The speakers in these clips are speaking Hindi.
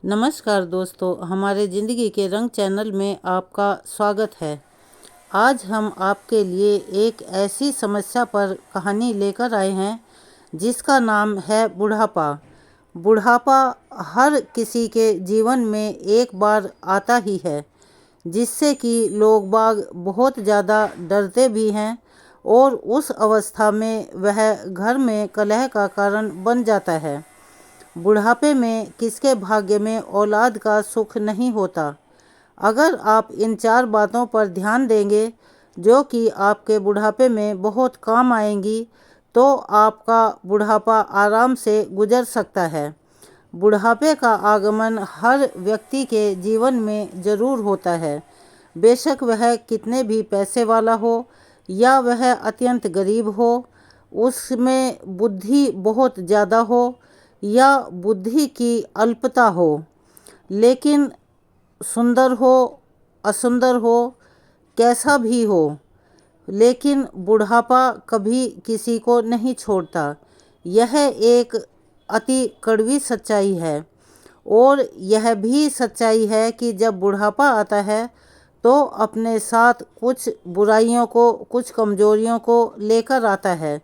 नमस्कार दोस्तों, हमारे ज़िंदगी के रंग चैनल में आपका स्वागत है। आज हम आपके लिए एक ऐसी समस्या पर कहानी लेकर आए हैं जिसका नाम है बुढ़ापा। बुढ़ापा हर किसी के जीवन में एक बार आता ही है, जिससे कि लोग बाग बहुत ज़्यादा डरते भी हैं और उस अवस्था में वह घर में कलह का कारण बन जाता है। बुढ़ापे में किसके भाग्य में औलाद का सुख नहीं होता। अगर आप इन 4 बातों पर ध्यान देंगे जो कि आपके बुढ़ापे में बहुत काम आएंगी, तो आपका बुढ़ापा आराम से गुजर सकता है। बुढ़ापे का आगमन हर व्यक्ति के जीवन में ज़रूर होता है, बेशक वह कितने भी पैसे वाला हो या वह अत्यंत गरीब हो, उसमें बुद्धि बहुत ज़्यादा हो या बुद्धि की अल्पता हो, लेकिन सुंदर हो, असुंदर हो, कैसा भी हो, लेकिन बुढ़ापा कभी किसी को नहीं छोड़ता। यह एक अति कड़वी सच्चाई है और यह भी सच्चाई है कि जब बुढ़ापा आता है तो अपने साथ कुछ बुराइयों को, कुछ कमजोरियों को लेकर आता है।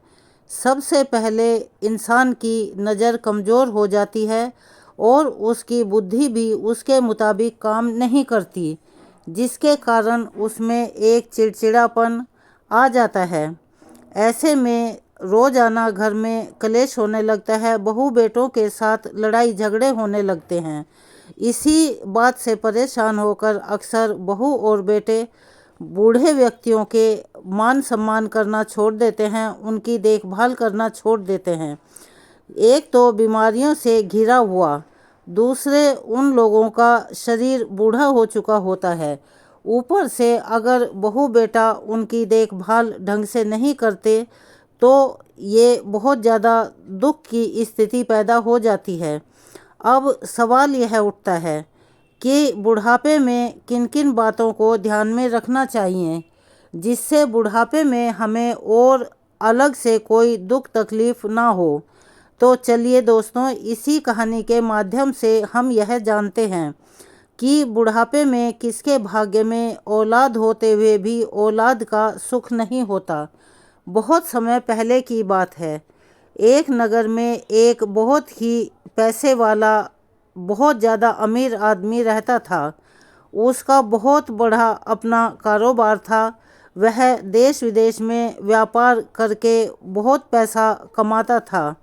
सबसे पहले इंसान की नज़र कमज़ोर हो जाती है और उसकी बुद्धि भी उसके मुताबिक काम नहीं करती, जिसके कारण उसमें एक चिड़चिड़ापन आ जाता है। ऐसे में रोज़ाना घर में कलेश होने लगता है, बहू बेटों के साथ लड़ाई झगड़े होने लगते हैं। इसी बात से परेशान होकर अक्सर बहू और बेटे बूढ़े व्यक्तियों के मान सम्मान करना छोड़ देते हैं, उनकी देखभाल करना छोड़ देते हैं। एक तो बीमारियों से घिरा हुआ, दूसरे उन लोगों का शरीर बूढ़ा हो चुका होता है। ऊपर से अगर बहू बेटा उनकी देखभाल ढंग से नहीं करते तो ये बहुत ज़्यादा दुख की स्थिति पैदा हो जाती है। अब सवाल यह उठता है कि बुढ़ापे में किन किन बातों को ध्यान में रखना चाहिए जिससे बुढ़ापे में हमें और अलग से कोई दुख तकलीफ़ ना हो। तो चलिए दोस्तों, इसी कहानी के माध्यम से हम यह जानते हैं कि बुढ़ापे में किसके भाग्य में औलाद होते हुए भी औलाद का सुख नहीं होता। बहुत समय पहले की बात है। एक नगर में एक बहुत ही पैसे वाला, बहुत ज़्यादा अमीर आदमी रहता था। उसका बहुत बड़ा अपना कारोबार था। वह देश विदेश में व्यापार करके बहुत पैसा कमाता था।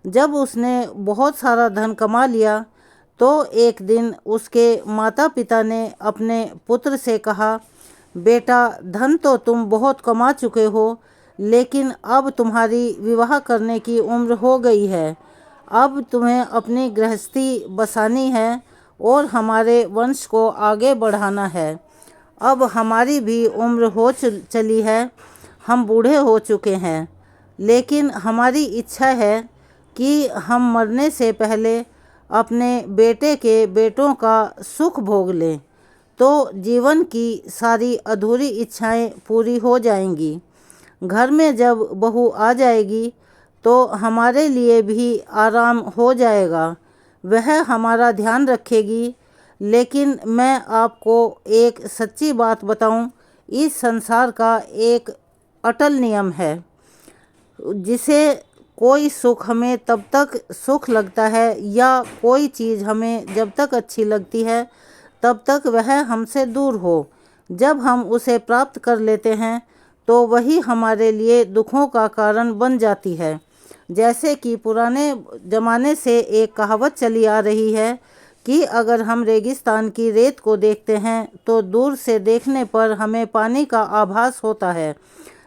जब उसने बहुत सारा धन कमा लिया तो एक दिन उसके माता पिता ने अपने पुत्र से कहा, बेटा, धन तो तुम बहुत कमा चुके हो, लेकिन अब तुम्हारी विवाह करने की उम्र हो गई है। अब तुम्हें अपनी गृहस्थी बसानी है और हमारे वंश को आगे बढ़ाना है। अब हमारी भी उम्र हो चली है, हम बूढ़े हो चुके हैं, लेकिन हमारी इच्छा है कि हम मरने से पहले अपने बेटे के बेटों का सुख भोग लें, तो जीवन की सारी अधूरी इच्छाएं पूरी हो जाएंगी। घर में जब बहू आ जाएगी तो हमारे लिए भी आराम हो जाएगा, वह हमारा ध्यान रखेगी। लेकिन मैं आपको एक सच्ची बात बताऊं, इस संसार का एक अटल नियम है जिसे कोई सुख हमें तब तक सुख लगता है या कोई चीज़ हमें जब तक अच्छी लगती है तब तक वह हमसे दूर हो। जब हम उसे प्राप्त कर लेते हैं तो वही हमारे लिए दुखों का कारण बन जाती है। जैसे कि पुराने ज़माने से एक कहावत चली आ रही है कि अगर हम रेगिस्तान की रेत को देखते हैं तो दूर से देखने पर हमें पानी का आभास होता है,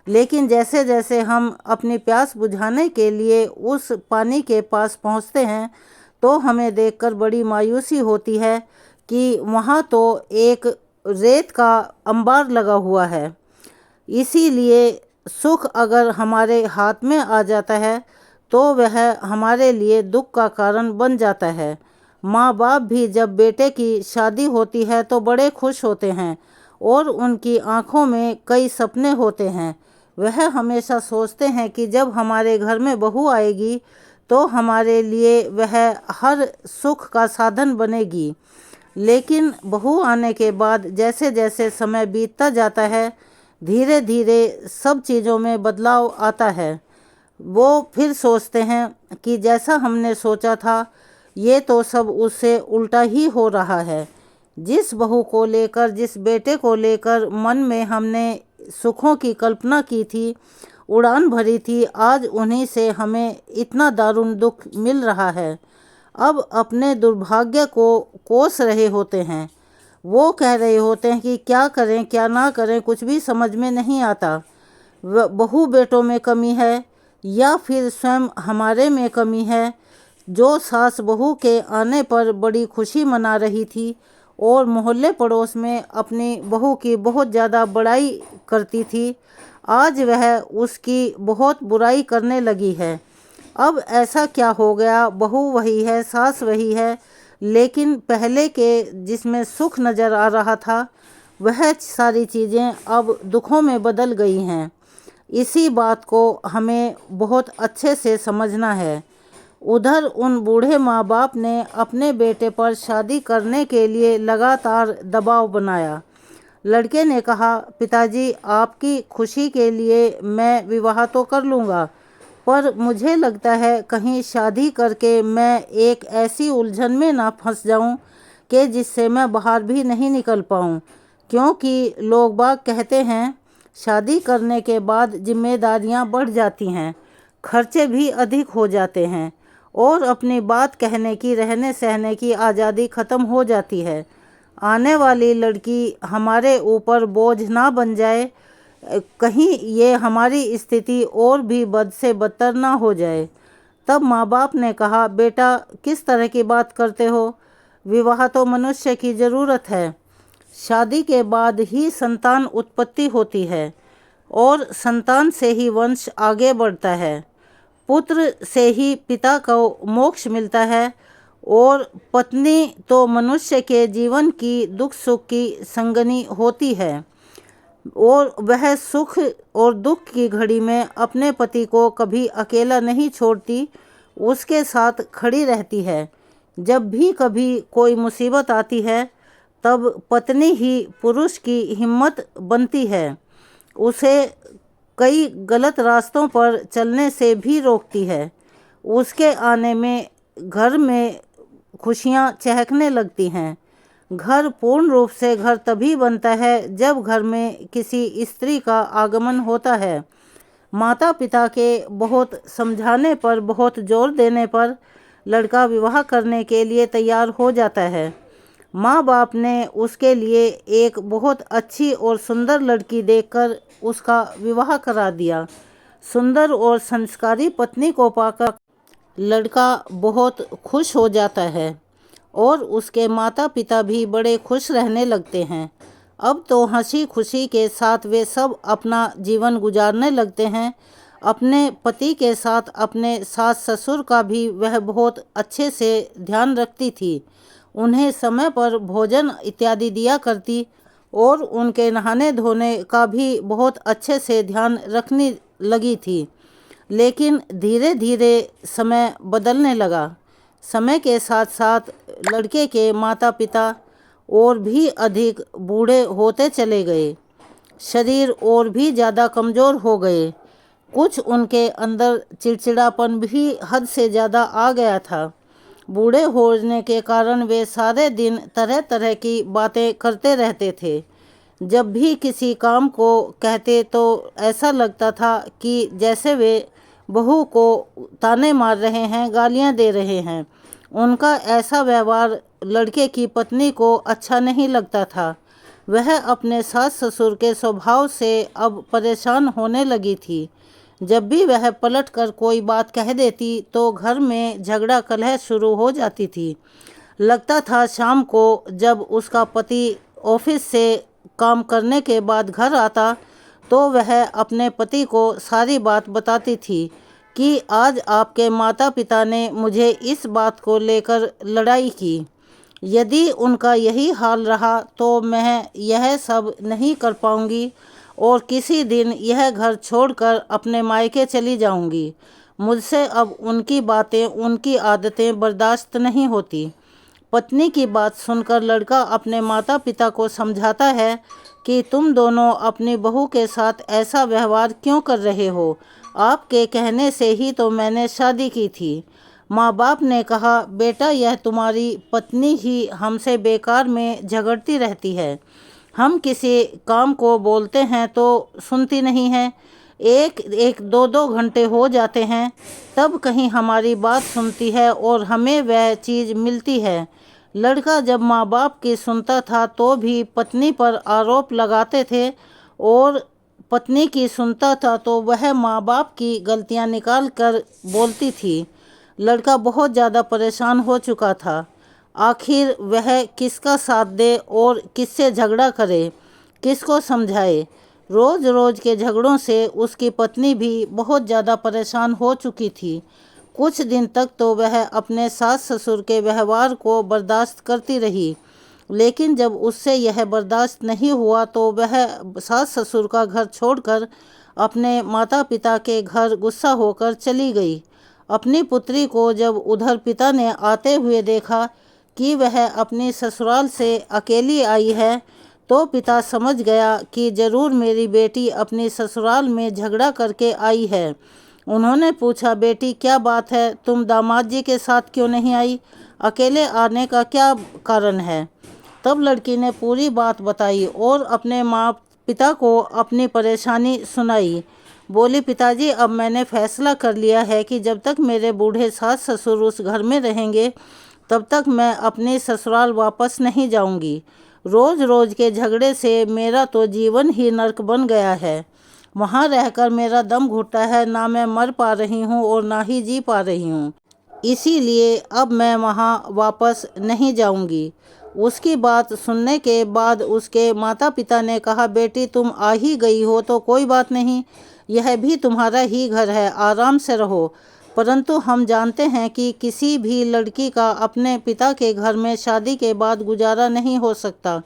लेकिन जैसे जैसे हम अपनी प्यास बुझाने के लिए उस पानी के पास पहुंचते हैं तो हमें देखकर बड़ी मायूसी होती है कि वहाँ तो एक रेत का अंबार लगा हुआ है। इसीलिए सुख अगर हमारे हाथ में आ जाता है तो वह हमारे लिए दुख का कारण बन जाता है। माँ बाप भी जब बेटे की शादी होती है तो बड़े खुश होते हैं और उनकी आंखों में कई सपने होते हैं। वह हमेशा सोचते हैं कि जब हमारे घर में बहू आएगी तो हमारे लिए वह हर सुख का साधन बनेगी। लेकिन बहू आने के बाद जैसे जैसे समय बीतता जाता है, धीरे धीरे सब चीज़ों में बदलाव आता है। वो फिर सोचते हैं कि जैसा हमने सोचा था ये तो सब उससे उल्टा ही हो रहा है। जिस बहू को लेकर, जिस बेटे को लेकर मन में हमने सुखों की कल्पना की थी, उड़ान भरी थी, आज उन्हीं से हमें इतना दारुण दुख मिल रहा है। अब अपने दुर्भाग्य को कोस रहे होते हैं। वो कह रहे होते हैं कि क्या करें क्या ना करें, कुछ भी समझ में नहीं आता। बहू बेटों में कमी है या फिर स्वयं हमारे में कमी है। जो सास बहू के आने पर बड़ी खुशी मना रही थी और मोहल्ले पड़ोस में अपनी बहू की बहुत ज़्यादा बड़ाई करती थी, आज वह उसकी बहुत बुराई करने लगी है। अब ऐसा क्या हो गया, बहू वही है, सास वही है, लेकिन पहले के जिसमें सुख नज़र आ रहा था वह सारी चीज़ें अब दुखों में बदल गई हैं। इसी बात को हमें बहुत अच्छे से समझना है। उधर उन बूढ़े माँ बाप ने अपने बेटे पर शादी करने के लिए लगातार दबाव बनाया। लड़के ने कहा, पिताजी आपकी खुशी के लिए मैं विवाह तो कर लूँगा, पर मुझे लगता है कहीं शादी करके मैं एक ऐसी उलझन में ना फंस जाऊं कि जिससे मैं बाहर भी नहीं निकल पाऊं। क्योंकि लोग बाग कहते हैं शादी करने के बाद जिम्मेदारियां बढ़ जाती हैं, खर्चे भी अधिक हो जाते हैं और अपनी बात कहने की, रहने सहने की आज़ादी ख़त्म हो जाती है। आने वाली लड़की हमारे ऊपर बोझ ना बन जाए, कहीं ये हमारी स्थिति और भी बद से बदतर ना हो जाए। तब माँ बाप ने कहा, बेटा किस तरह की बात करते हो, विवाह तो मनुष्य की ज़रूरत है। शादी के बाद ही संतान उत्पत्ति होती है और संतान से ही वंश आगे बढ़ता है। पुत्र से ही पिता को मोक्ष मिलता है और पत्नी तो मनुष्य के जीवन की दुख सुख की संगनी होती है और वह सुख और दुख की घड़ी में अपने पति को कभी अकेला नहीं छोड़ती, उसके साथ खड़ी रहती है। जब भी कभी कोई मुसीबत आती है तब पत्नी ही पुरुष की हिम्मत बनती है, उसे कई गलत रास्तों पर चलने से भी रोकती है। उसके आने में घर में खुशियाँ चहकने लगती हैं। घर पूर्ण रूप से घर तभी बनता है जब घर में किसी स्त्री का आगमन होता है। माता पिता के बहुत समझाने पर, बहुत जोर देने पर लड़का विवाह करने के लिए तैयार हो जाता है। माँ बाप ने उसके लिए एक बहुत अच्छी और सुंदर लड़की देखकर उसका विवाह करा दिया। सुंदर और संस्कारी पत्नी को पाकर लड़का बहुत खुश हो जाता है और उसके माता पिता भी बड़े खुश रहने लगते हैं। अब तो हंसी खुशी के साथ वे सब अपना जीवन गुजारने लगते हैं। अपने पति के साथ अपने सास ससुर का भी वह बहुत अच्छे से ध्यान रखती थी। उन्हें समय पर भोजन इत्यादि दिया करती और उनके नहाने धोने का भी बहुत अच्छे से ध्यान रखने लगी थी। लेकिन धीरे धीरे समय बदलने लगा। समय के साथ साथ लड़के के माता पिता और भी अधिक बूढ़े होते चले गए, शरीर और भी ज़्यादा कमज़ोर हो गए। कुछ उनके अंदर चिड़चिड़ापन भी हद से ज़्यादा आ गया था। बूढ़े होने के कारण वे सारे दिन तरह तरह की बातें करते रहते थे। जब भी किसी काम को कहते तो ऐसा लगता था कि जैसे वे बहू को ताने मार रहे हैं, गालियां दे रहे हैं। उनका ऐसा व्यवहार लड़के की पत्नी को अच्छा नहीं लगता था। वह अपने सास ससुर के स्वभाव से अब परेशान होने लगी थी। जब भी वह पलट कर कोई बात कह देती तो घर में झगड़ा कलह शुरू हो जाती थी। लगता था शाम को जब उसका पति ऑफिस से काम करने के बाद घर आता तो वह अपने पति को सारी बात बताती थी कि आज आपके माता पिता ने मुझे इस बात को लेकर लड़ाई की। यदि उनका यही हाल रहा तो मैं यह सब नहीं कर पाऊंगी और किसी दिन यह घर छोड़कर अपने मायके चली जाऊंगी। मुझसे अब उनकी बातें, उनकी आदतें बर्दाश्त नहीं होती। पत्नी की बात सुनकर लड़का अपने माता पिता को समझाता है कि तुम दोनों अपनी बहू के साथ ऐसा व्यवहार क्यों कर रहे हो? आपके कहने से ही तो मैंने शादी की थी। माँ बाप ने कहा, बेटा यह तुम्हारी पत्नी ही हमसे बेकार में झगड़ती रहती है। हम किसी काम को बोलते हैं तो सुनती नहीं है। एक एक दो दो घंटे हो जाते हैं तब कहीं हमारी बात सुनती है और हमें वह चीज़ मिलती है। लड़का जब माँ बाप की सुनता था तो भी पत्नी पर आरोप लगाते थे और पत्नी की सुनता था तो वह माँ बाप की गलतियाँ निकाल कर बोलती थी। लड़का बहुत ज़्यादा परेशान हो चुका था। आखिर वह किसका साथ दे और किससे झगड़ा करे, किसको समझाए? रोज़ रोज़ के झगड़ों से उसकी पत्नी भी बहुत ज़्यादा परेशान हो चुकी थी। कुछ दिन तक तो वह अपने सास ससुर के व्यवहार को बर्दाश्त करती रही, लेकिन जब उससे यह बर्दाश्त नहीं हुआ तो वह सास ससुर का घर छोड़कर अपने माता पिता के घर गुस्सा होकर चली गई। अपनी पुत्री को जब उधर पिता ने आते हुए देखा कि वह अपनी ससुराल से अकेली आई है तो पिता समझ गया कि ज़रूर मेरी बेटी अपनी ससुराल में झगड़ा करके आई है। उन्होंने पूछा, बेटी क्या बात है, तुम दामाद जी के साथ क्यों नहीं आई? अकेले आने का क्या कारण है? तब लड़की ने पूरी बात बताई और अपने माँ पिता को अपनी परेशानी सुनाई। बोली, पिताजी अब मैंने फैसला कर लिया है कि जब तक मेरे बूढ़े सास ससुर उस घर में रहेंगे तब तक मैं अपने ससुराल वापस नहीं जाऊंगी। रोज़ रोज़ के झगड़े से मेरा तो जीवन ही नर्क बन गया है। वहाँ रहकर मेरा दम घुटता है, ना मैं मर पा रही हूँ और ना ही जी पा रही हूँ। इसीलिए अब मैं वहाँ वापस नहीं जाऊँगी। उसकी बात सुनने के बाद उसके माता पिता ने कहा, बेटी तुम आ ही गई हो तो कोई बात नहीं, यह भी तुम्हारा ही घर है, आराम से रहो। परंतु हम जानते हैं कि किसी भी लड़की का अपने पिता के घर में शादी के बाद गुजारा नहीं हो सकता।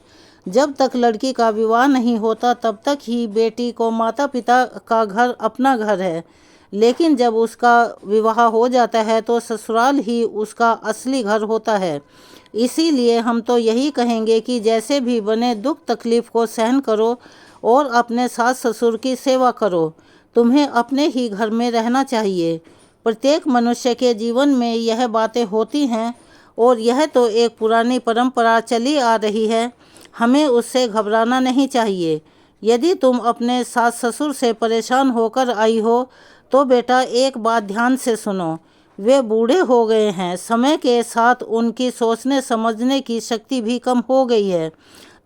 जब तक लड़की का विवाह नहीं होता तब तक ही बेटी को माता पिता का घर अपना घर है, लेकिन जब उसका विवाह हो जाता है तो ससुराल ही उसका असली घर होता है। इसीलिए हम तो यही कहेंगे कि जैसे भी बने दुख तकलीफ़ को सहन करो और अपने सास ससुर की सेवा करो। तुम्हें अपने ही घर में रहना चाहिए। प्रत्येक मनुष्य के जीवन में यह बातें होती हैं और यह तो एक पुरानी परंपरा चली आ रही है, हमें उससे घबराना नहीं चाहिए। यदि तुम अपने सास ससुर से परेशान होकर आई हो तो बेटा एक बात ध्यान से सुनो, वे बूढ़े हो गए हैं, समय के साथ उनकी सोचने समझने की शक्ति भी कम हो गई है।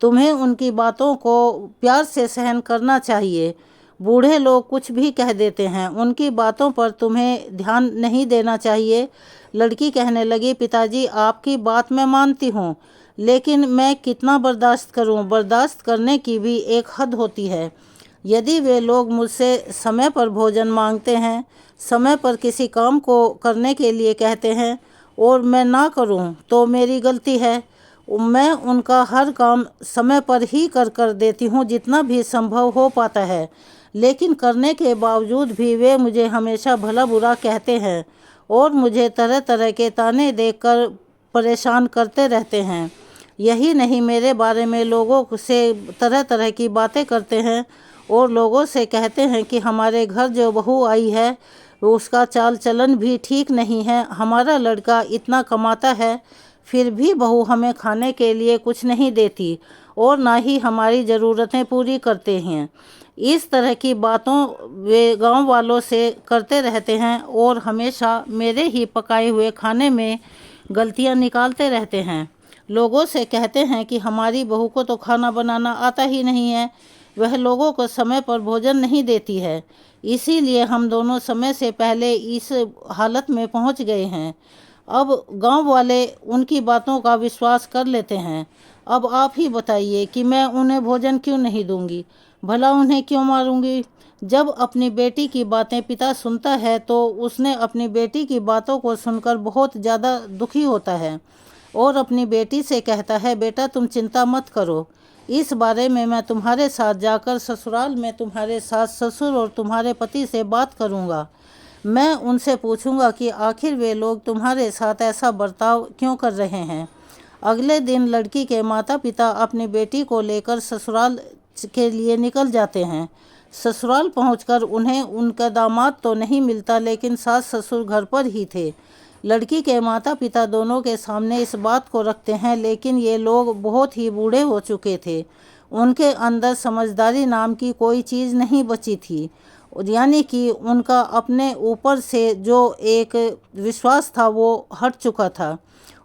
तुम्हें उनकी बातों को प्यार से सहन करना चाहिए। बूढ़े लोग कुछ भी कह देते हैं, उनकी बातों पर तुम्हें ध्यान नहीं देना चाहिए। लड़की कहने लगी, पिताजी आपकी बात मैं मानती हूँ, लेकिन मैं कितना बर्दाश्त करूँ? बर्दाश्त करने की भी एक हद होती है। यदि वे लोग मुझसे समय पर भोजन मांगते हैं, समय पर किसी काम को करने के लिए कहते हैं और मैं ना करूं तो मेरी गलती है। मैं उनका हर काम समय पर ही कर देती हूं जितना भी संभव हो पाता है, लेकिन करने के बावजूद भी वे मुझे हमेशा भला बुरा कहते हैं और मुझे तरह तरह के ताने देकर परेशान करते रहते हैं। यही नहीं, मेरे बारे में लोगों से तरह तरह की बातें करते हैं और लोगों से कहते हैं कि हमारे घर जो बहू आई है उसका चाल चलन भी ठीक नहीं है। हमारा लड़का इतना कमाता है फिर भी बहू हमें खाने के लिए कुछ नहीं देती और ना ही हमारी ज़रूरतें पूरी करते हैं। इस तरह की बातों वे गांव वालों से करते रहते हैं और हमेशा मेरे ही पकाए हुए खाने में गलतियां निकालते रहते हैं। लोगों से कहते हैं कि हमारी बहू को तो खाना बनाना आता ही नहीं है, वह लोगों को समय पर भोजन नहीं देती है, इसीलिए हम दोनों समय से पहले इस हालत में पहुंच गए हैं। अब गांव वाले उनकी बातों का विश्वास कर लेते हैं। अब आप ही बताइए कि मैं उन्हें भोजन क्यों नहीं दूंगी? भला उन्हें क्यों मारूंगी? जब अपनी बेटी की बातें पिता सुनता है तो उसने अपनी बेटी की बातों को सुनकर बहुत ज़्यादा दुखी होता है और अपनी बेटी से कहता है, बेटा तुम चिंता मत करो, इस बारे में मैं तुम्हारे साथ जाकर ससुराल में तुम्हारे सास ससुर और तुम्हारे पति से बात करूंगा। मैं उनसे पूछूंगा कि आखिर वे लोग तुम्हारे साथ ऐसा बर्ताव क्यों कर रहे हैं। अगले दिन लड़की के माता पिता अपनी बेटी को लेकर ससुराल के लिए निकल जाते हैं। ससुराल पहुंचकर उन्हें उनका दामाद तो नहीं मिलता, लेकिन सास ससुर घर पर ही थे। लड़की के माता पिता दोनों के सामने इस बात को रखते हैं, लेकिन ये लोग बहुत ही बूढ़े हो चुके थे। उनके अंदर समझदारी नाम की कोई चीज़ नहीं बची थी, यानी कि उनका अपने ऊपर से जो एक विश्वास था वो हट चुका था।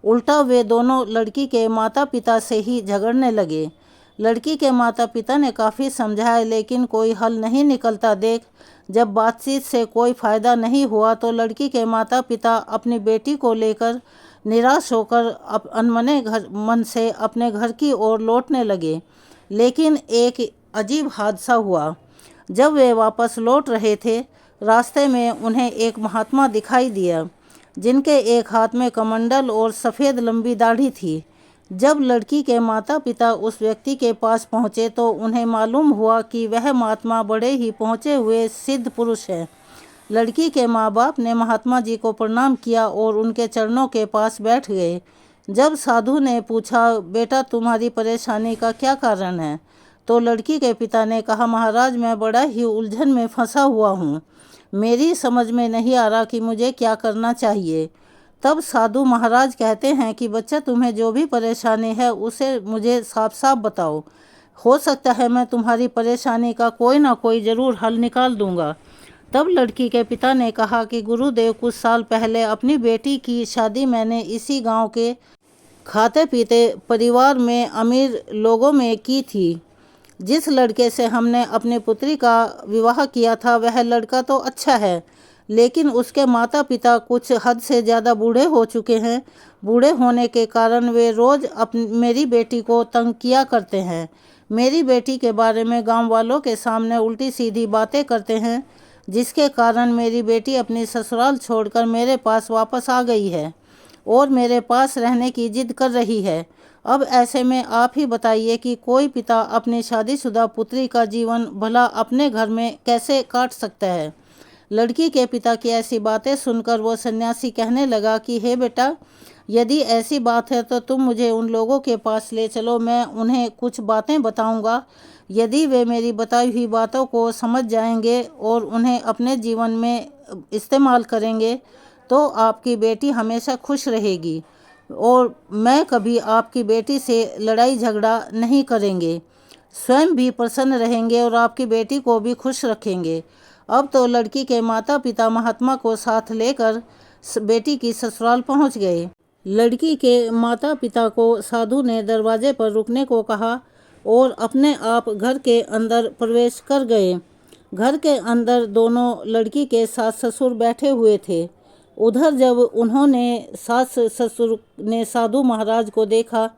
उल्टा वे दोनों लड़की के माता पिता से ही झगड़ने लगे। लड़की के माता पिता ने काफ़ी समझाया, लेकिन कोई हल नहीं निकलता देख जब बातचीत से कोई फ़ायदा नहीं हुआ तो लड़की के माता पिता अपनी बेटी को लेकर निराश होकर अनमने मन से अपने घर की ओर लौटने लगे। लेकिन एक अजीब हादसा हुआ। जब वे वापस लौट रहे थे, रास्ते में उन्हें एक महात्मा दिखाई दिया, जिनके एक हाथ में कमंडल और सफ़ेद लंबी दाढ़ी थी। जब लड़की के माता पिता उस व्यक्ति के पास पहुँचे तो उन्हें मालूम हुआ कि वह महात्मा बड़े ही पहुँचे हुए सिद्ध पुरुष हैं। लड़की के माँ बाप ने महात्मा जी को प्रणाम किया और उनके चरणों के पास बैठ गए। जब साधु ने पूछा, बेटा तुम्हारी परेशानी का क्या कारण है, तो लड़की के पिता ने कहा, महाराज मैं बड़ा ही उलझन में फंसा हुआ हूँ। मेरी समझ में नहीं आ रहा कि मुझे क्या करना चाहिए। तब साधु महाराज कहते हैं कि बच्चा तुम्हें जो भी परेशानी है उसे मुझे साफ साफ बताओ। हो सकता है मैं तुम्हारी परेशानी का कोई ना कोई ज़रूर हल निकाल दूंगा। तब लड़की के पिता ने कहा कि गुरुदेव कुछ साल पहले अपनी बेटी की शादी मैंने इसी गांव के खाते पीते परिवार में अमीर लोगों में की थी। जिस लड़के से हमने अपनी पुत्री का विवाह किया था वह लड़का तो अच्छा है, लेकिन उसके माता पिता कुछ हद से ज़्यादा बूढ़े हो चुके हैं। बूढ़े होने के कारण वे रोज़ मेरी बेटी को तंग किया करते हैं। मेरी बेटी के बारे में गांव वालों के सामने उल्टी सीधी बातें करते हैं, जिसके कारण मेरी बेटी अपनी ससुराल छोड़कर मेरे पास वापस आ गई है और मेरे पास रहने की जिद कर रही है। अब ऐसे में आप ही बताइए कि कोई पिता अपनी शादीशुदा पुत्री का जीवन भला अपने घर में कैसे काट सकता है। लड़की के पिता की ऐसी बातें सुनकर वो सन्यासी कहने लगा कि हे बेटा, यदि ऐसी बात है तो तुम मुझे उन लोगों के पास ले चलो, मैं उन्हें कुछ बातें बताऊंगा। यदि वे मेरी बताई हुई बातों को समझ जाएंगे और उन्हें अपने जीवन में इस्तेमाल करेंगे तो आपकी बेटी हमेशा खुश रहेगी और मैं कभी आपकी बेटी से लड़ाई झगड़ा नहीं करेंगे, स्वयं भी प्रसन्न रहेंगे और आपकी बेटी को भी खुश रखेंगे। अब तो लड़की के माता पिता महात्मा को साथ लेकर बेटी की ससुराल पहुंच गए। लड़की के माता पिता को साधु ने दरवाजे पर रुकने को कहा और अपने आप घर के अंदर प्रवेश कर गए। घर के अंदर दोनों लड़की के सास ससुर बैठे हुए थे। उधर जब उन्होंने सास ससुर ने साधु महाराज को देखा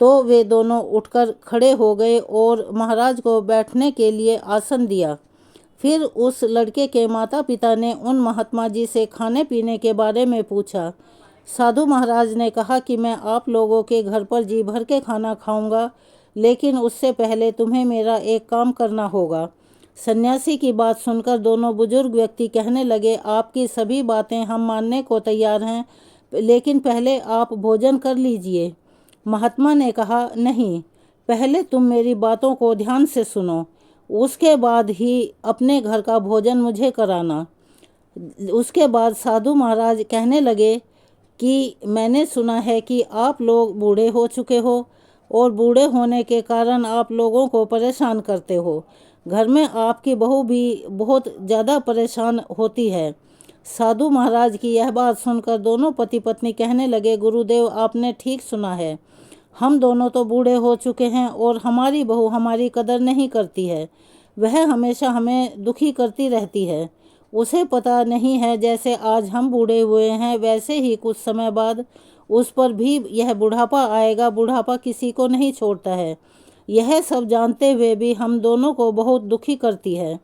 तो वे दोनों उठकर खड़े हो गए और महाराज को बैठने के लिए आसन दिया। फिर उस लड़के के माता पिता ने उन महात्मा जी से खाने पीने के बारे में पूछा। साधु महाराज ने कहा कि मैं आप लोगों के घर पर जी भर के खाना खाऊंगा, लेकिन उससे पहले तुम्हें मेरा एक काम करना होगा। सन्यासी की बात सुनकर दोनों बुजुर्ग व्यक्ति कहने लगे, आपकी सभी बातें हम मानने को तैयार हैं, लेकिन पहले आप भोजन कर लीजिए। महात्मा ने कहा, नहीं, पहले तुम मेरी बातों को ध्यान से सुनो, उसके बाद ही अपने घर का भोजन मुझे कराना। उसके बाद साधु महाराज कहने लगे कि मैंने सुना है कि आप लोग बूढ़े हो चुके हो और बूढ़े होने के कारण आप लोगों को परेशान करते हो। घर में आपकी बहू भी बहुत ज़्यादा परेशान होती है। साधु महाराज की यह बात सुनकर दोनों पति पत्नी कहने लगे, गुरुदेव आपने ठीक सुना है, हम दोनों तो बूढ़े हो चुके हैं और हमारी बहू हमारी कदर नहीं करती है। वह हमेशा हमें दुखी करती रहती है। उसे पता नहीं है जैसे आज हम बूढ़े हुए हैं वैसे ही कुछ समय बाद उस पर भी यह बुढ़ापा आएगा। बुढ़ापा किसी को नहीं छोड़ता है। यह सब जानते हुए भी हम दोनों को बहुत दुखी करती है।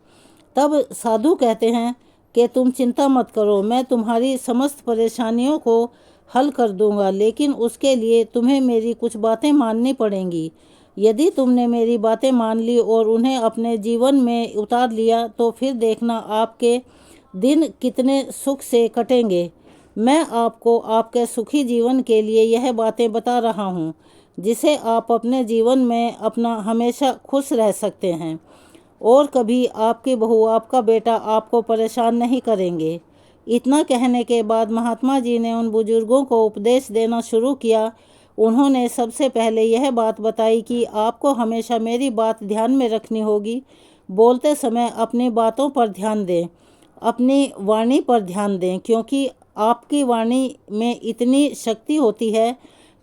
तब साधु कहते हैं कि तुम चिंता मत करो, मैं तुम्हारी समस्त परेशानियों को हल कर दूंगा, लेकिन उसके लिए तुम्हें मेरी कुछ बातें माननी पड़ेंगी। यदि तुमने मेरी बातें मान ली और उन्हें अपने जीवन में उतार लिया तो फिर देखना आपके दिन कितने सुख से कटेंगे। मैं आपको आपके सुखी जीवन के लिए यह बातें बता रहा हूँ, जिसे आप अपने जीवन में अपना हमेशा खुश रह सकते हैं और कभी आपकी बहू, आपका बेटा आपको परेशान नहीं करेंगे। इतना कहने के बाद महात्मा जी ने उन बुजुर्गों को उपदेश देना शुरू किया। उन्होंने सबसे पहले यह बात बताई कि आपको हमेशा मेरी बात ध्यान में रखनी होगी। बोलते समय अपनी बातों पर ध्यान दें, अपनी वाणी पर ध्यान दें, क्योंकि आपकी वाणी में इतनी शक्ति होती है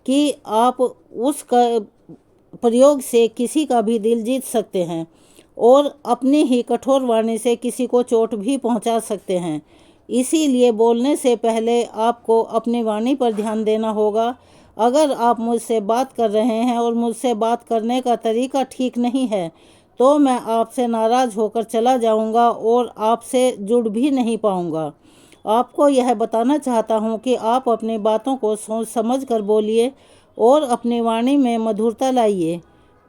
कि आप उस प्रयोग से किसी का भी दिल जीत सकते हैं और अपनी ही कठोर वाणी से किसी को चोट भी पहुंचा सकते हैं। इसीलिए बोलने से पहले आपको अपनी वाणी पर ध्यान देना होगा। अगर आप मुझसे बात कर रहे हैं और मुझसे बात करने का तरीका ठीक नहीं है तो मैं आपसे नाराज़ होकर चला जाऊंगा और आपसे जुड़ भी नहीं पाऊंगा। आपको यह बताना चाहता हूं कि आप अपनी बातों को सोच समझ कर बोलिए और अपनी वाणी में मधुरता लाइए,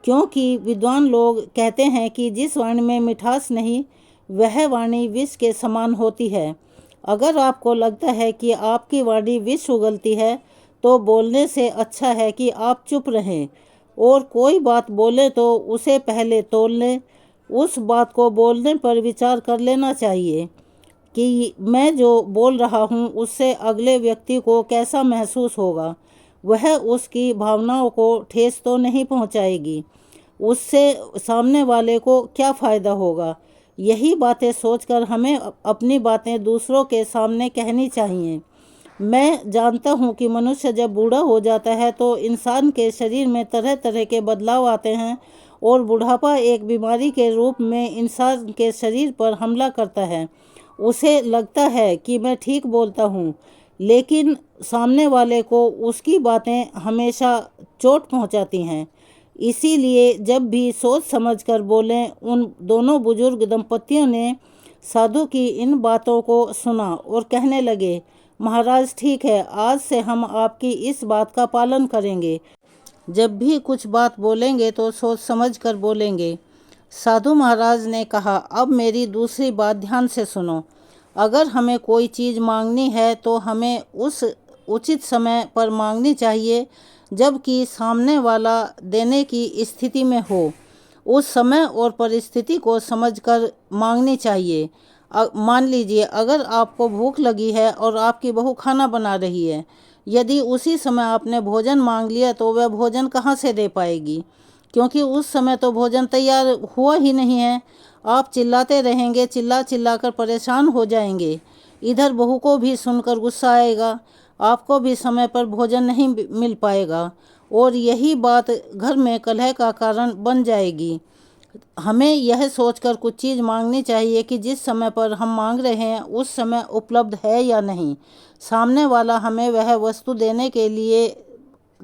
क्योंकि विद्वान लोग कहते हैं कि जिस वाणी में मिठास नहीं वह वाणी विष के समान होती है। अगर आपको लगता है कि आपकी वाणी विष उगलती है तो बोलने से अच्छा है कि आप चुप रहें और कोई बात बोले तो उसे पहले तोल लें। उस बात को बोलने पर विचार कर लेना चाहिए कि मैं जो बोल रहा हूँ उससे अगले व्यक्ति को कैसा महसूस होगा। वह उसकी भावनाओं को ठेस तो नहीं पहुँचाएगी, उससे सामने वाले को क्या फ़ायदा होगा। यही बातें सोचकर हमें अपनी बातें दूसरों के सामने कहनी चाहिए। मैं जानता हूँ कि मनुष्य जब बूढ़ा हो जाता है तो इंसान के शरीर में तरह तरह के बदलाव आते हैं और बुढ़ापा एक बीमारी के रूप में इंसान के शरीर पर हमला करता है। उसे लगता है कि मैं ठीक बोलता हूँ, लेकिन सामने वाले को उसकी बातें हमेशा चोट पहुँचाती हैं। इसीलिए जब भी सोच समझकर बोलें। उन दोनों बुजुर्ग दंपतियों ने साधु की इन बातों को सुना और कहने लगे, महाराज ठीक है, आज से हम आपकी इस बात का पालन करेंगे। जब भी कुछ बात बोलेंगे तो सोच समझ कर बोलेंगे। साधु महाराज ने कहा, अब मेरी दूसरी बात ध्यान से सुनो। अगर हमें कोई चीज़ मांगनी है तो हमें उस उचित समय पर मांगनी चाहिए जबकि सामने वाला देने की स्थिति में हो। उस समय और परिस्थिति को समझकर मांगनी चाहिए। मान लीजिए अगर आपको भूख लगी है और आपकी बहू खाना बना रही है, यदि उसी समय आपने भोजन मांग लिया तो वह भोजन कहाँ से दे पाएगी, क्योंकि उस समय तो भोजन तैयार हुआ ही नहीं है। आप चिल्लाते रहेंगे, चिल्ला चिल्ला कर परेशान हो जाएंगे। इधर बहू को भी सुनकर गुस्सा आएगा, आपको भी समय पर भोजन नहीं मिल पाएगा और यही बात घर में कलह का कारण बन जाएगी। हमें यह सोचकर कुछ चीज़ मांगनी चाहिए कि जिस समय पर हम मांग रहे हैं उस समय उपलब्ध है या नहीं, सामने वाला हमें वह वस्तु देने के लिए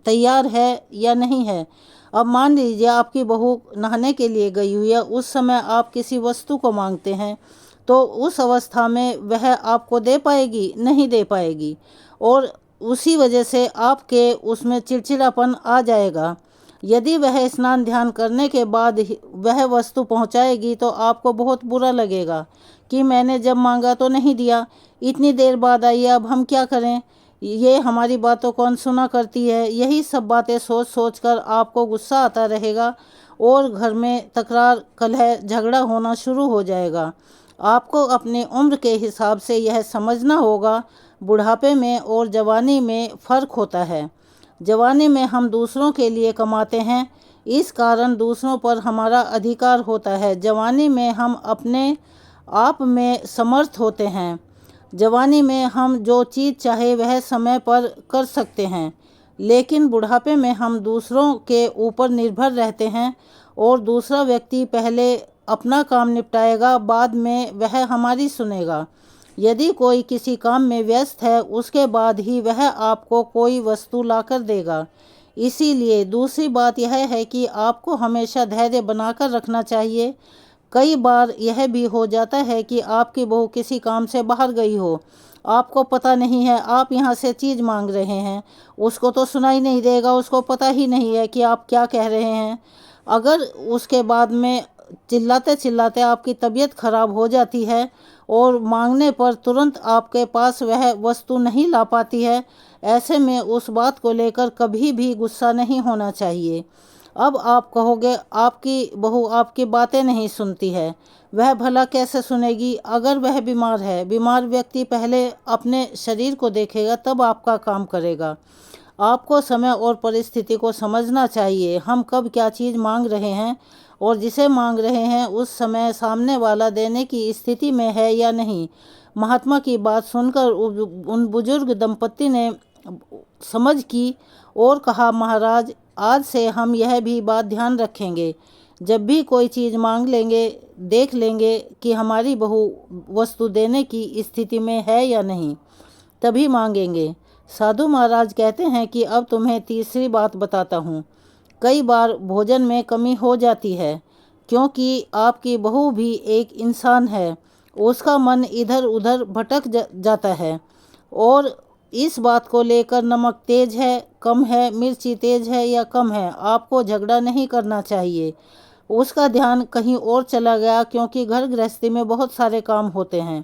तैयार है या नहीं है। अब मान लीजिए आपकी बहू नहाने के लिए गई हुई है, उस समय आप किसी वस्तु को मांगते हैं तो उस अवस्था में वह आपको दे पाएगी? नहीं दे पाएगी और उसी वजह से आपके उसमें चिड़चिड़ापन आ जाएगा। यदि वह स्नान ध्यान करने के बाद वह वस्तु पहुंचाएगी तो आपको बहुत बुरा लगेगा कि मैंने जब मांगा तो नहीं दिया, इतनी देर बाद आई, अब हम क्या करें, ये हमारी बातों को अनसुना करती है। यही सब बातें सोच सोच कर आपको गुस्सा आता रहेगा और घर में तकरार, कलह, झगड़ा होना शुरू हो जाएगा। आपको अपनी उम्र के हिसाब से यह समझना होगा, बुढ़ापे में और जवानी में फ़र्क होता है। जवानी में हम दूसरों के लिए कमाते हैं, इस कारण दूसरों पर हमारा अधिकार होता है। जवानी में हम अपने आप में समर्थ होते हैं। जवानी में हम जो चीज़ चाहे वह समय पर कर सकते हैं, लेकिन बुढ़ापे में हम दूसरों के ऊपर निर्भर रहते हैं और दूसरा व्यक्ति पहले अपना काम निपटाएगा, बाद में वह हमारी सुनेगा। यदि कोई किसी काम में व्यस्त है उसके बाद ही वह आपको कोई वस्तु लाकर देगा। इसीलिए दूसरी बात यह है कि आपको हमेशा धैर्य बनाकर रखना चाहिए। कई बार यह भी हो जाता है कि आपकी बहू किसी काम से बाहर गई हो, आपको पता नहीं है, आप यहाँ से चीज़ मांग रहे हैं, उसको तो सुनाई नहीं देगा, उसको पता ही नहीं है कि आप क्या कह रहे हैं। अगर उसके बाद में चिल्लाते चिल्लाते आपकी तबीयत खराब हो जाती है और मांगने पर तुरंत आपके पास वह वस्तु नहीं ला पाती है, ऐसे में उस बात को लेकर कभी भी गुस्सा नहीं होना चाहिए। अब आप कहोगे आपकी बहू आपकी बातें नहीं सुनती है। वह भला कैसे सुनेगी? अगर वह बीमार है, बीमार व्यक्ति पहले अपने शरीर को देखेगा तब आपका काम करेगा। आपको समय और परिस्थिति को समझना चाहिए। हम कब क्या चीज़ मांग रहे हैं और जिसे मांग रहे हैं उस समय सामने वाला देने की स्थिति में है या नहीं। महात्मा की बात सुनकर उन बुजुर्ग दंपत्ति ने समझ की और कहा, महाराज आज से हम यह भी बात ध्यान रखेंगे, जब भी कोई चीज़ मांग लेंगे देख लेंगे कि हमारी बहू वस्तु देने की स्थिति में है या नहीं, तभी मांगेंगे। साधु महाराज कहते हैं कि अब तुम्हें तीसरी बात बताता हूँ। कई बार भोजन में कमी हो जाती है, क्योंकि आपकी बहू भी एक इंसान है, उसका मन इधर उधर भटक जाता है और इस बात को लेकर नमक तेज है कम है, मिर्ची तेज है या कम है, आपको झगड़ा नहीं करना चाहिए। उसका ध्यान कहीं और चला गया, क्योंकि घर गृहस्थी में बहुत सारे काम होते हैं।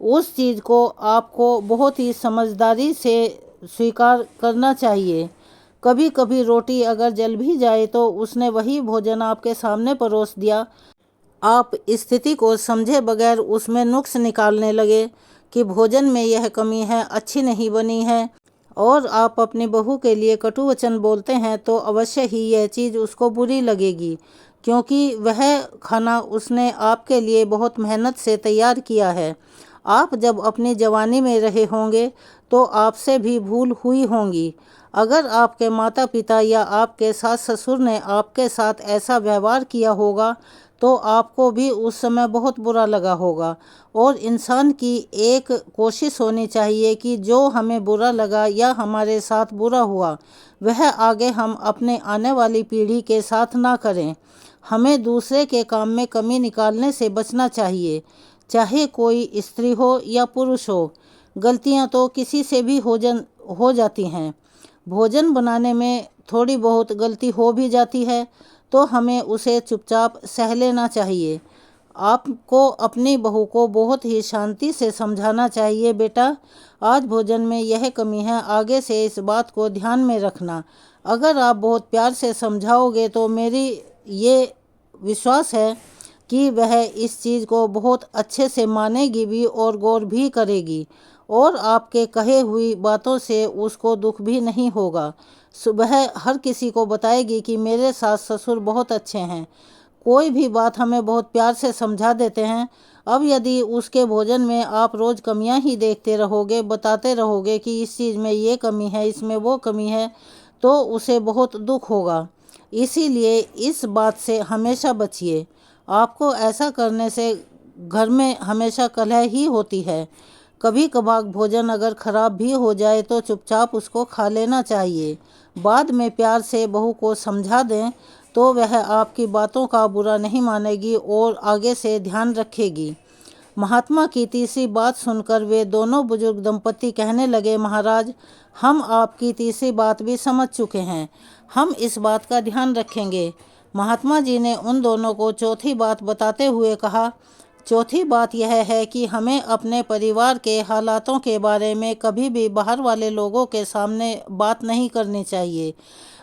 उस चीज़ को आपको बहुत ही समझदारी से स्वीकार करना चाहिए। कभी कभी रोटी अगर जल भी जाए तो उसने वही भोजन आपके सामने परोस दिया, आप स्थिति को समझे बगैर उसमें नुक्स निकालने लगे कि भोजन में यह कमी है, अच्छी नहीं बनी है, और आप अपनी बहू के लिए कटु वचन बोलते हैं, तो अवश्य ही यह चीज़ उसको बुरी लगेगी, क्योंकि वह खाना उसने आपके लिए बहुत मेहनत से तैयार किया है। आप जब अपनी जवानी में रहे होंगे तो आपसे भी भूल हुई होंगी। अगर आपके माता पिता या आपके सास ससुर ने आपके साथ ऐसा व्यवहार किया होगा तो आपको भी उस समय बहुत बुरा लगा होगा। और इंसान की एक कोशिश होनी चाहिए कि जो हमें बुरा लगा या हमारे साथ बुरा हुआ वह आगे हम अपने आने वाली पीढ़ी के साथ ना करें। हमें दूसरे के काम में कमी निकालने से बचना चाहिए, चाहे कोई स्त्री हो या पुरुष हो। गलतियां तो किसी से भी हो जाती हैं। भोजन बनाने में थोड़ी बहुत गलती हो भी जाती है तो हमें उसे चुपचाप सह लेना चाहिए। आपको अपनी बहू को बहुत ही शांति से समझाना चाहिए, बेटा आज भोजन में यह कमी है, आगे से इस बात को ध्यान में रखना। अगर आप बहुत प्यार से समझाओगे तो मेरी ये विश्वास है कि वह इस चीज़ को बहुत अच्छे से मानेगी भी और गौर भी करेगी, और आपके कहे हुई बातों से उसको दुख भी नहीं होगा। सुबह हर किसी को बताएगी कि मेरे सास ससुर बहुत अच्छे हैं। कोई भी बात हमें बहुत प्यार से समझा देते हैं। अब यदि उसके भोजन में आप रोज़ कमियां ही देखते रहोगे, बताते रहोगे कि इस चीज़ में ये कमी है, इसमें वो कमी है, तो उसे बहुत दुख होगा। इसीलिए इस बात से हमेशा बचिए। आपको ऐसा करने से घर में हमेशा कलह ही होती है। कभी कभार भोजन अगर खराब भी हो जाए तो चुपचाप उसको खा लेना चाहिए। बाद में प्यार से बहू को समझा दें तो वह आपकी बातों का बुरा नहीं मानेगी और आगे से ध्यान रखेगी। महात्मा की तीसरी बात सुनकर वे दोनों बुजुर्ग दंपति कहने लगे, महाराज हम आपकी तीसरी बात भी समझ चुके हैं, हम इस बात का ध्यान रखेंगे। महात्मा जी ने उन दोनों को चौथी बात बताते हुए कहा, चौथी बात यह है कि हमें अपने परिवार के हालातों के बारे में कभी भी बाहर वाले लोगों के सामने बात नहीं करनी चाहिए।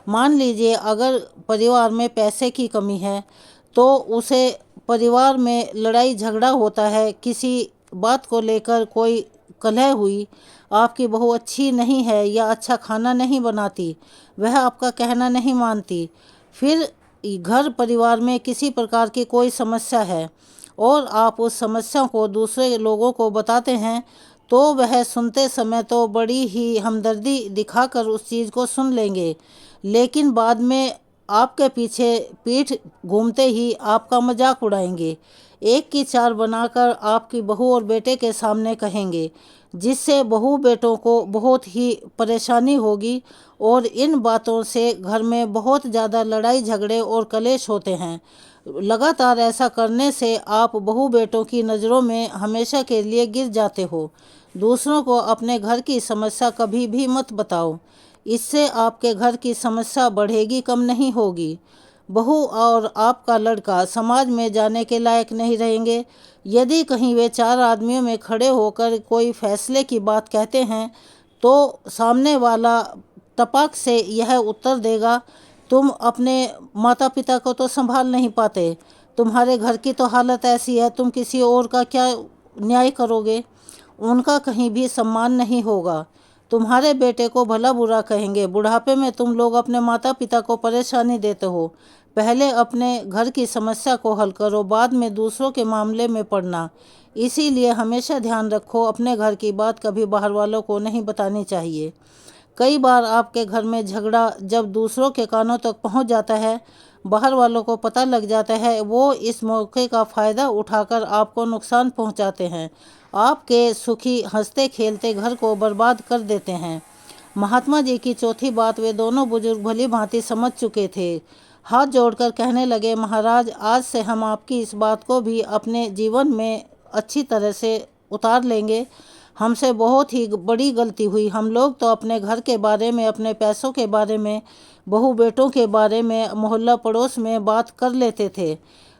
मान लीजिए अगर परिवार में पैसे की कमी है तो उसे परिवार में लड़ाई झगड़ा होता है, किसी बात को लेकर कोई कलह हुई, आपकी बहू अच्छी नहीं है या अच्छा खाना नहीं बनाती, वह आपका कहना नहीं मानती, फिर घर परिवार में किसी प्रकार की कोई समस्या है और आप उस समस्या को दूसरे लोगों को बताते हैं, तो वह सुनते समय तो बड़ी ही हमदर्दी दिखाकर उस चीज़ को सुन लेंगे, लेकिन बाद में आपके पीछे पीठ घूमते ही आपका मजाक उड़ाएंगे, एक की चार बनाकर आपकी बहू और बेटे के सामने कहेंगे, जिससे बहू बेटों को बहुत ही परेशानी होगी और इन बातों से घर में बहुत ज़्यादा लड़ाई झगड़े और कलेश होते हैं। लगातार ऐसा करने से आप बहू बेटों की नज़रों में हमेशा के लिए गिर जाते हो। दूसरों को अपने घर की समस्या कभी भी मत बताओ, इससे आपके घर की समस्या बढ़ेगी, कम नहीं होगी। बहू और आपका लड़का समाज में जाने के लायक नहीं रहेंगे। यदि कहीं वे चार आदमियों में खड़े होकर कोई फैसले की बात कहते हैं तो सामने वाला तपाक से यह उत्तर देगा, तुम अपने माता पिता को तो संभाल नहीं पाते, तुम्हारे घर की तो हालत ऐसी है, तुम किसी और का क्या न्याय करोगे। उनका कहीं भी सम्मान नहीं होगा। तुम्हारे बेटे को भला बुरा कहेंगे। बुढ़ापे में तुम लोग अपने माता पिता को परेशानी देते हो। पहले अपने घर की समस्या को हल करो, बाद में दूसरों के मामले में पड़ना। इसीलिए हमेशा ध्यान रखो, अपने घर की बात कभी बाहर वालों को नहीं बतानी चाहिए। कई बार आपके घर में झगड़ा जब दूसरों के कानों तक पहुंच जाता है, बाहर वालों को पता लग जाता है, वो इस मौके का फ़ायदा उठाकर आपको नुकसान पहुंचाते हैं। आपके सुखी हंसते खेलते घर को बर्बाद कर देते हैं। महात्मा जी की चौथी बात वे दोनों बुजुर्ग भली भांति समझ चुके थे। हाथ जोड़कर कहने लगे, महाराज, आज से हम आपकी इस बात को भी अपने जीवन में अच्छी तरह से उतार लेंगे। हमसे बहुत ही बड़ी गलती हुई। हम लोग तो अपने घर के बारे में, अपने पैसों के बारे में, बहू बेटों के बारे में मोहल्ला पड़ोस में बात कर लेते थे।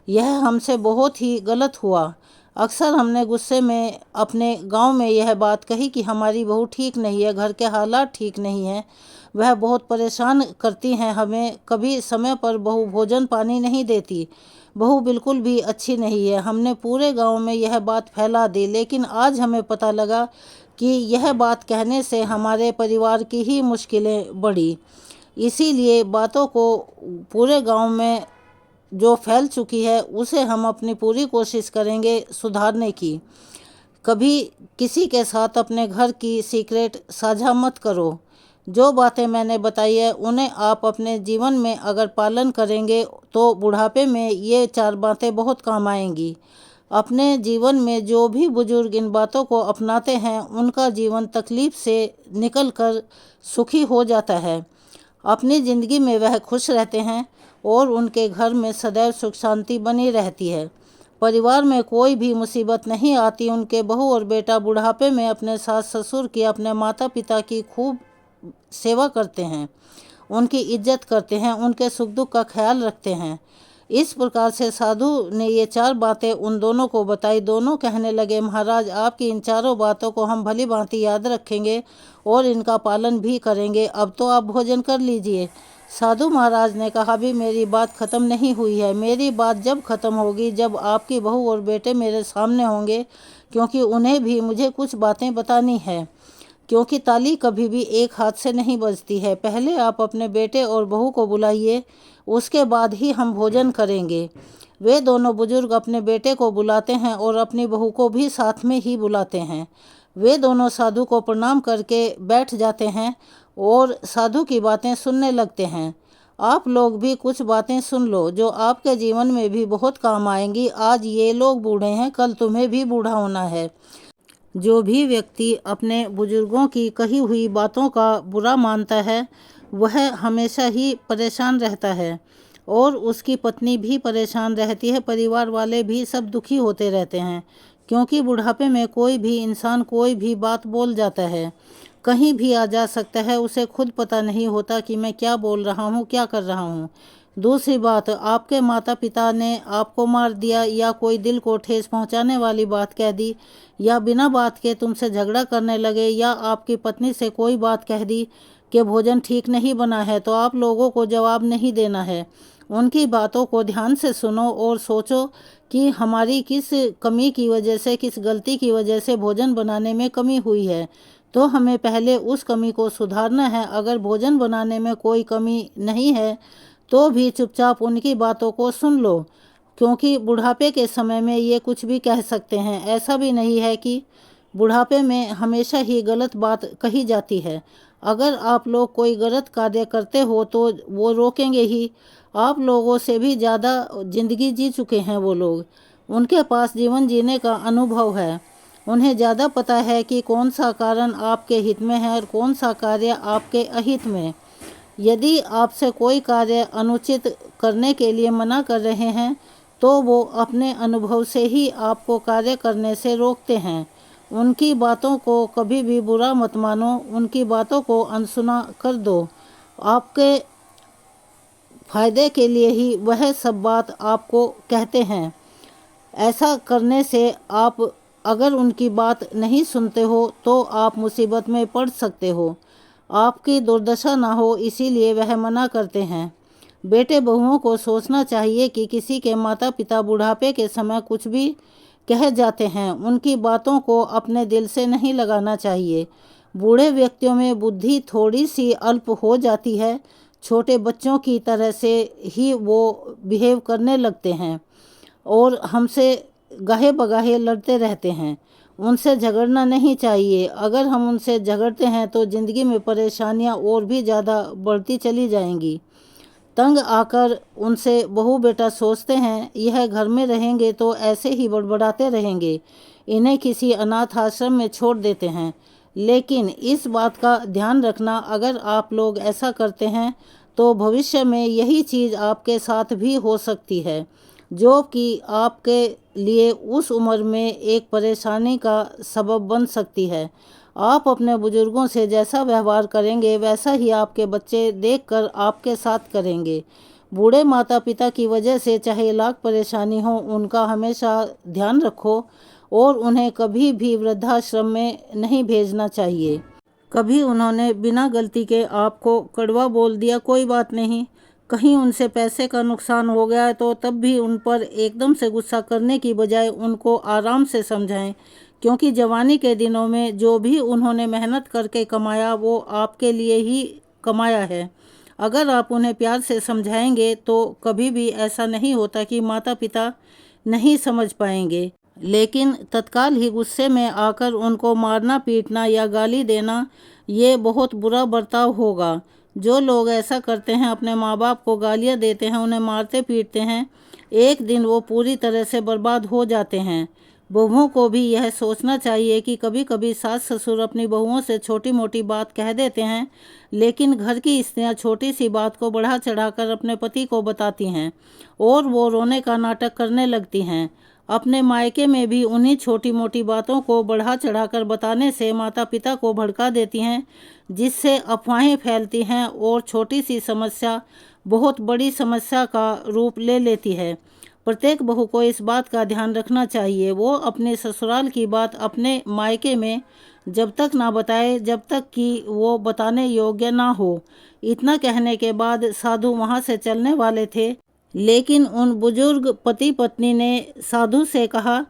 यह हमसे बहुत ही गलत हुआ। अक्सर हमने गुस्से में अपने गांव में यह बात कही कि हमारी बहू ठीक नहीं है, घर के हालात ठीक नहीं हैं, वह बहुत परेशान करती हैं हमें, कभी समय पर बहू भोजन पानी नहीं देती, बहू बिल्कुल भी अच्छी नहीं है। हमने पूरे गांव में यह बात फैला दी, लेकिन आज हमें पता लगा कि यह बात कहने से हमारे परिवार की ही मुश्किलें बढ़ी। इसीलिए बातों को पूरे गांव में जो फैल चुकी है उसे हम अपनी पूरी कोशिश करेंगे सुधारने की। कभी किसी के साथ अपने घर की सीक्रेट साझा मत करो। जो बातें मैंने बताई है उन्हें आप अपने जीवन में अगर पालन करेंगे तो बुढ़ापे में ये चार बातें बहुत काम आएंगी। अपने जीवन में जो भी बुजुर्ग इन बातों को अपनाते हैं उनका जीवन तकलीफ से निकल कर सुखी हो जाता है। अपनी ज़िंदगी में वह खुश रहते हैं और उनके घर में सदैव सुख शांति बनी रहती है। परिवार में कोई भी मुसीबत नहीं आती। उनके बहू और बेटा बुढ़ापे में अपने सास ससुर की, अपने माता पिता की खूब सेवा करते हैं, उनकी इज्जत करते हैं, उनके सुख दुख का ख्याल रखते हैं। इस प्रकार से साधु ने ये चार बातें उन दोनों को बताई। दोनों कहने लगे, महाराज, आपकी इन चारों बातों को हम भली भांति याद रखेंगे और इनका पालन भी करेंगे। अब तो आप भोजन कर लीजिए। साधु महाराज ने कहा, भी मेरी बात ख़त्म नहीं हुई है। मेरी बात जब ख़त्म होगी, जब आपकी बहू और बेटे मेरे सामने होंगे, क्योंकि उन्हें भी मुझे कुछ बातें बतानी है। क्योंकि ताली कभी भी एक हाथ से नहीं बजती है। पहले आप अपने बेटे और बहू को बुलाइए, उसके बाद ही हम भोजन करेंगे। वे दोनों बुजुर्ग अपने बेटे को बुलाते हैं और अपनी बहू को भी साथ में ही बुलाते हैं। वे दोनों साधु को प्रणाम करके बैठ जाते हैं और साधु की बातें सुनने लगते हैं। आप लोग भी कुछ बातें सुन लो जो आपके जीवन में भी बहुत काम आएंगी। आज ये लोग बूढ़े हैं, कल तुम्हें भी बूढ़ा होना है। जो भी व्यक्ति अपने बुजुर्गों की कही हुई बातों का बुरा मानता है वह हमेशा ही परेशान रहता है और उसकी पत्नी भी परेशान रहती है, परिवार वाले भी सब दुखी होते रहते हैं। क्योंकि बुढ़ापे में कोई भी इंसान कोई भी बात बोल जाता है, कहीं भी आ जा सकता है, उसे खुद पता नहीं होता कि मैं क्या बोल रहा हूँ, क्या कर रहा हूँ। दूसरी बात, आपके माता पिता ने आपको मार दिया या कोई दिल को ठेस पहुंचाने वाली बात कह दी या बिना बात के तुमसे झगड़ा करने लगे या आपकी पत्नी से कोई बात कह दी कि भोजन ठीक नहीं बना है, तो आप लोगों को जवाब नहीं देना है। उनकी बातों को ध्यान से सुनो और सोचो कि हमारी किस कमी की वजह से, किस गलती की वजह से भोजन बनाने में कमी हुई है, तो हमें पहले उस कमी को सुधारना है। अगर भोजन बनाने में कोई कमी नहीं है तो भी चुपचाप उनकी बातों को सुन लो, क्योंकि बुढ़ापे के समय में ये कुछ भी कह सकते हैं। ऐसा भी नहीं है कि बुढ़ापे में हमेशा ही गलत बात कही जाती है। अगर आप लोग कोई गलत कार्य करते हो तो वो रोकेंगे ही। आप लोगों से भी ज़्यादा जिंदगी जी चुके हैं वो लोग, उनके पास जीवन जीने का अनुभव है। उन्हें ज़्यादा पता है कि कौन सा कारण आपके हित में है और कौन सा कार्य आपके अहित में। यदि आपसे कोई कार्य अनुचित करने के लिए मना कर रहे हैं तो वो अपने अनुभव से ही आपको कार्य करने से रोकते हैं। उनकी बातों को कभी भी बुरा मत मानो, उनकी बातों को अनसुना कर दो। आपके फायदे के लिए ही वह सब बात आपको कहते हैं। ऐसा करने से आप अगर उनकी बात नहीं सुनते हो तो आप मुसीबत में पड़ सकते हो। आपकी दुर्दशा ना हो इसीलिए वह मना करते हैं। बेटे बहुओं को सोचना चाहिए कि किसी के माता पिता बुढ़ापे के समय कुछ भी कह जाते हैं, उनकी बातों को अपने दिल से नहीं लगाना चाहिए। बूढ़े व्यक्तियों में बुद्धि थोड़ी सी अल्प हो जाती है, छोटे बच्चों की तरह से ही वो बिहेव करने लगते हैं और हमसे गाहे बगाहे लड़ते रहते हैं। उनसे झगड़ना नहीं चाहिए। अगर हम उनसे झगड़ते हैं तो ज़िंदगी में परेशानियां और भी ज़्यादा बढ़ती चली जाएंगी। तंग आकर उनसे बहू बेटा सोचते हैं यह घर में रहेंगे तो ऐसे ही बड़बड़ाते रहेंगे, इन्हें किसी अनाथ आश्रम में छोड़ देते हैं। लेकिन इस बात का ध्यान रखना, अगर आप लोग ऐसा करते हैं तो भविष्य में यही चीज़ आपके साथ भी हो सकती है, जो कि आपके लिए उस उम्र में एक परेशानी का सबब बन सकती है। आप अपने बुजुर्गों से जैसा व्यवहार करेंगे वैसा ही आपके बच्चे देखकर आपके साथ करेंगे। बूढ़े माता पिता की वजह से चाहे लाख परेशानी हो, उनका हमेशा ध्यान रखो और उन्हें कभी भी वृद्धाश्रम में नहीं भेजना चाहिए। कभी उन्होंने बिना गलती के आपको कड़वा बोल दिया, कोई बात नहीं। कहीं उनसे पैसे का नुकसान हो गया है तो तब भी उन पर एकदम से गुस्सा करने की बजाय उनको आराम से समझाएं, क्योंकि जवानी के दिनों में जो भी उन्होंने मेहनत करके कमाया वो आपके लिए ही कमाया है। अगर आप उन्हें प्यार से समझाएंगे तो कभी भी ऐसा नहीं होता कि माता पिता नहीं समझ पाएंगे। लेकिन तत्काल ही गुस्से में आकर उनको मारना पीटना या गाली देना ये बहुत बुरा बर्ताव होगा। जो लोग ऐसा करते हैं, अपने माँ बाप को गालियाँ देते हैं, उन्हें मारते पीटते हैं, एक दिन वो पूरी तरह से बर्बाद हो जाते हैं। बहुओं को भी यह सोचना चाहिए कि कभी कभी सास ससुर अपनी बहुओं से छोटी मोटी बात कह देते हैं, लेकिन घर की स्त्रियां छोटी सी बात को बढ़ा चढ़ाकर अपने पति को बताती हैं और वो रोने का नाटक करने लगती हैं। अपने मायके में भी उन्हीं छोटी मोटी बातों को बढ़ा चढ़ाकर बताने से माता पिता को भड़का देती हैं, जिससे अफवाहें फैलती हैं और छोटी सी समस्या बहुत बड़ी समस्या का रूप ले लेती है। प्रत्येक बहू को इस बात का ध्यान रखना चाहिए, वो अपने ससुराल की बात अपने मायके में जब तक ना बताए जब तक कि वो बताने योग्य ना हो। इतना कहने के बाद साधु वहाँ से चलने वाले थे, लेकिन उन बुजुर्ग पति पत्नी ने साधु से कहा,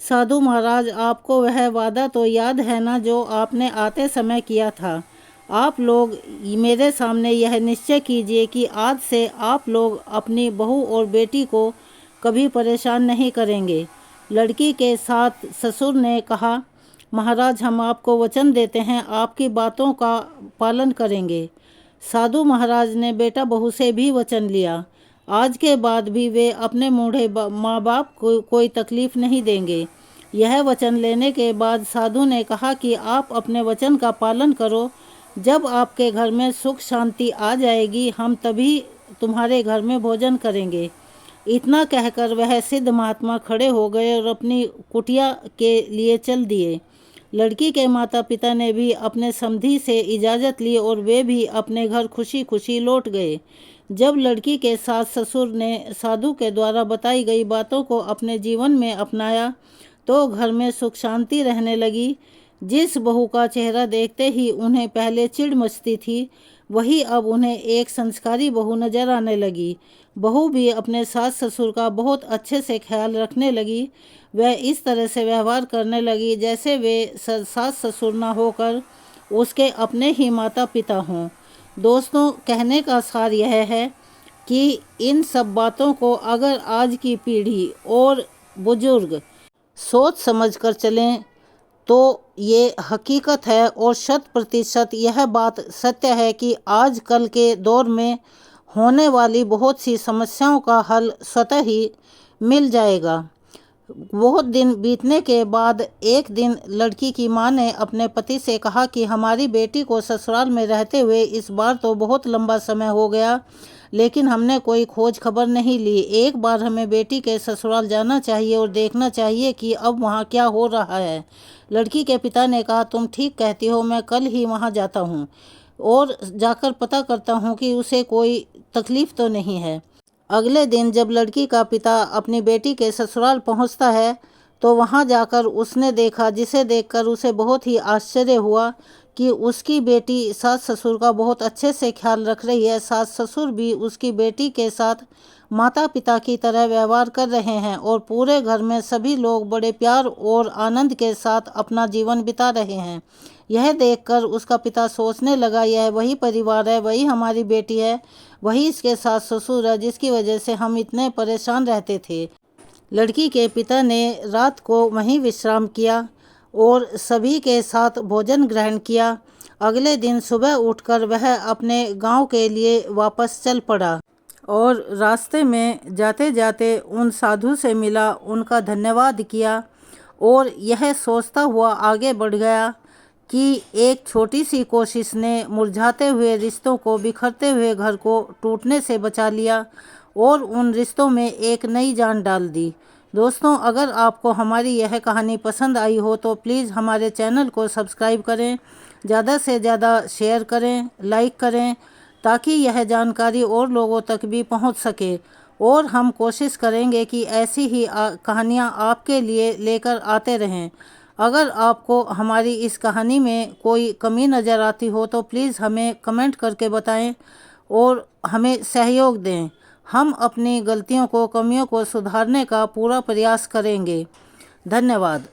साधु महाराज, आपको वह वादा तो याद है ना जो आपने आते समय किया था। आप लोग मेरे सामने यह निश्चय कीजिए कि आज से आप लोग अपनी बहू और बेटी को कभी परेशान नहीं करेंगे। लड़की के साथ ससुर ने कहा, महाराज हम आपको वचन देते हैं आपकी बातों का पालन करेंगे। साधु महाराज ने बेटा बहू से भी वचन लिया। आज के बाद भी वे अपने बूढ़े माँ बाप को कोई तकलीफ नहीं देंगे। यह वचन लेने के बाद साधु ने कहा कि आप अपने वचन का पालन करो। जब आपके घर में सुख शांति आ जाएगी हम तभी तुम्हारे घर में भोजन करेंगे। इतना कहकर वह सिद्ध महात्मा खड़े हो गए और अपनी कुटिया के लिए चल दिए। लड़की के माता पिता ने भी अपने समधी से इजाज़त ली और वे भी अपने घर खुशी खुशी लौट गए। जब लड़की के सास ससुर ने साधु के द्वारा बताई गई बातों को अपने जीवन में अपनाया तो घर में सुख शांति रहने लगी। जिस बहू का चेहरा देखते ही उन्हें पहले चिढ़ मचती थी, वही अब उन्हें एक संस्कारी बहू नजर आने लगी। बहू भी अपने सास ससुर का बहुत अच्छे से ख्याल रखने लगी। वह इस तरह से व्यवहार करने लगी जैसे वे सास ससुर ना होकर उसके अपने ही माता पिता हों। दोस्तों, कहने का सार यह है कि इन सब बातों को अगर आज की पीढ़ी और बुजुर्ग सोच समझ कर चलें तो ये हकीकत है और 100% यह बात सत्य है कि आज कल के दौर में होने वाली बहुत सी समस्याओं का हल स्वतः ही मिल जाएगा। बहुत दिन बीतने के बाद एक दिन लड़की की मां ने अपने पति से कहा कि हमारी बेटी को ससुराल में रहते हुए इस बार तो बहुत लंबा समय हो गया, लेकिन हमने कोई खोज खबर नहीं ली। एक बार हमें बेटी के ससुराल जाना चाहिए और देखना चाहिए कि अब वहाँ क्या हो रहा है। लड़की के पिता ने कहा, तुम ठीक कहती हो, मैं कल ही वहाँ जाता हूँ। और जाकर पता करता हूँ कि उसे कोई तकलीफ़ तो नहीं है। अगले दिन जब लड़की का पिता अपनी बेटी के ससुराल पहुँचता है तो वहाँ जाकर उसने देखा, जिसे देखकर उसे बहुत ही आश्चर्य हुआ कि उसकी बेटी सास ससुर का बहुत अच्छे से ख्याल रख रही है। सास ससुर भी उसकी बेटी के साथ माता पिता की तरह व्यवहार कर रहे हैं और पूरे घर में सभी लोग बड़े प्यार और आनंद के साथ अपना जीवन बिता रहे हैं। यह देखकर उसका पिता सोचने लगा, यह वही परिवार है, वही हमारी बेटी है, वही इसके सास ससुर है जिसकी वजह से हम इतने परेशान रहते थे। लड़की के पिता ने रात को वहीं विश्राम किया और सभी के साथ भोजन ग्रहण किया। अगले दिन सुबह उठकर वह अपने गांव के लिए वापस चल पड़ा और रास्ते में जाते जाते उन साधु से मिला, उनका धन्यवाद किया और यह सोचता हुआ आगे बढ़ गया कि एक छोटी सी कोशिश ने मुरझाते हुए रिश्तों को, बिखरते हुए घर को टूटने से बचा लिया और उन रिश्तों में एक नई जान डाल दी। दोस्तों, अगर आपको हमारी यह कहानी पसंद आई हो तो प्लीज़ हमारे चैनल को सब्सक्राइब करें, ज़्यादा से ज़्यादा शेयर करें, लाइक करें, ताकि यह जानकारी और लोगों तक भी पहुंच सके। और हम कोशिश करेंगे कि ऐसी ही कहानियां आपके लिए लेकर आते रहें। अगर आपको हमारी इस कहानी में कोई कमी नज़र आती हो तो प्लीज़ हमें कमेंट करके बताएं और हमें सहयोग दें। हम अपनी गलतियों को, कमियों को सुधारने का पूरा प्रयास करेंगे। धन्यवाद।